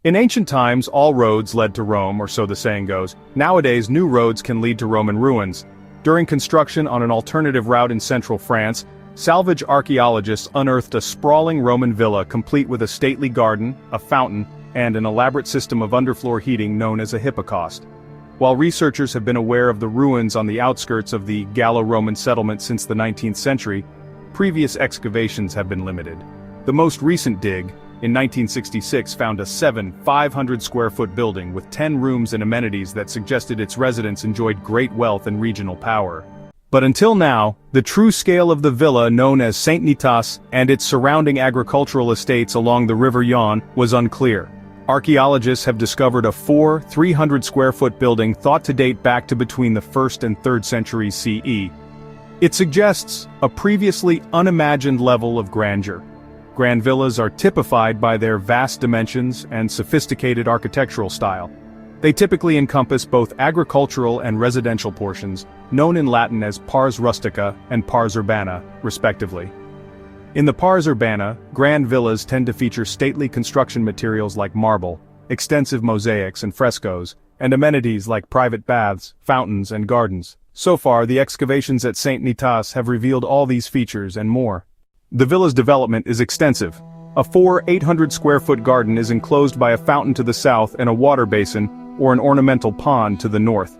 In ancient times, all roads led to Rome, or so the saying goes. Nowadays, new roads can lead to Roman ruins. During construction on an alternative route in central France, salvage archaeologists unearthed a sprawling Roman villa complete with a stately garden, a fountain, and an elaborate system of underfloor heating known as a hypocaust. While researchers have been aware of the ruins on the outskirts of the Gallo-Roman settlement since the 19th century, previous excavations have been limited. The most recent dig, in 1966, found a 500-square-foot building with 10 rooms and amenities that suggested its residents enjoyed great wealth and regional power. But until now, the true scale of the villa known as Saint Nitas and its surrounding agricultural estates along the River Yonne was unclear. Archaeologists have discovered a 300-square-foot building thought to date back to between the 1st and 3rd centuries CE. It suggests a previously unimagined level of grandeur. Grand villas are typified by their vast dimensions and sophisticated architectural style. They typically encompass both agricultural and residential portions, known in Latin as pars rustica and pars urbana, respectively. In the pars urbana, grand villas tend to feature stately construction materials like marble, extensive mosaics and frescoes, and amenities like private baths, fountains, and gardens. So far, the excavations at Saint Nitas have revealed all these features and more. The villa's development is extensive. A 800-square-foot garden is enclosed by a fountain to the south and a water basin, or an ornamental pond to the north.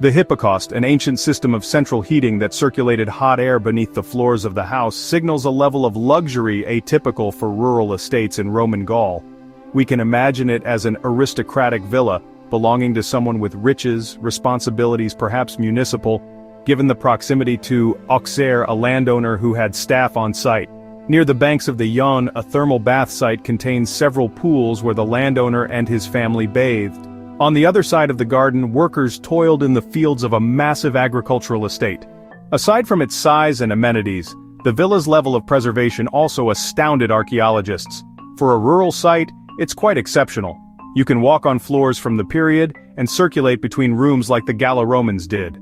The Hypocaust, an ancient system of central heating that circulated hot air beneath the floors of the house, signals a level of luxury atypical for rural estates in Roman Gaul. We can imagine it as an aristocratic villa, belonging to someone with riches, responsibilities perhaps municipal, given the proximity to Auxerre, a landowner who had staff on site. Near the banks of the Yonne, a thermal bath site contains several pools where the landowner and his family bathed. On the other side of the garden, workers toiled in the fields of a massive agricultural estate. Aside from its size and amenities, the villa's level of preservation also astounded archaeologists. For a rural site, it's quite exceptional. You can walk on floors from the period and circulate between rooms like the Gallo-Romans did.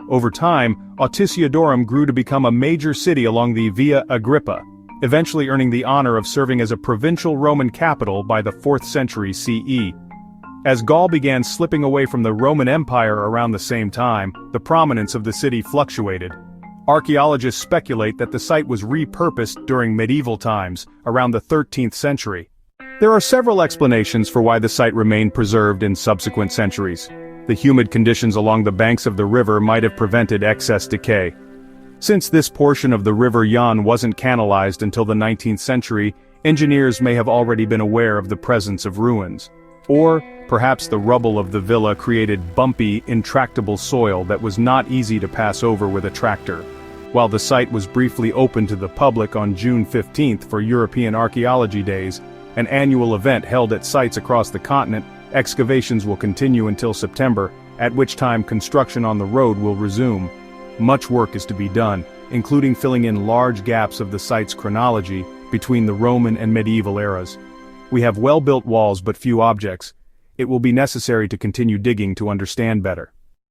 Over time, Autisuiodorum grew to become a major city along the Via Agrippa, eventually earning the honor of serving as a provincial Roman capital by the 4th century CE. As Gaul began slipping away from the Roman Empire around the same time, the prominence of the city fluctuated. Archaeologists speculate that the site was repurposed during medieval times, around the 13th century. There are several explanations for why the site remained preserved in subsequent centuries. The humid conditions along the banks of the river might have prevented excess decay. Since this portion of the River Yonne wasn't canalized until the 19th century, engineers may have already been aware of the presence of ruins. Or, perhaps the rubble of the villa created bumpy, intractable soil that was not easy to pass over with a tractor. While the site was briefly opened to the public on June 15th for European Archaeology Days, an annual event held at sites across the continent, excavations will continue until September, at which time construction on the road will resume. Much work is to be done, including filling in large gaps of the site's chronology between the Roman and medieval eras. We have well-built walls but few objects. It will be necessary to continue digging to understand better.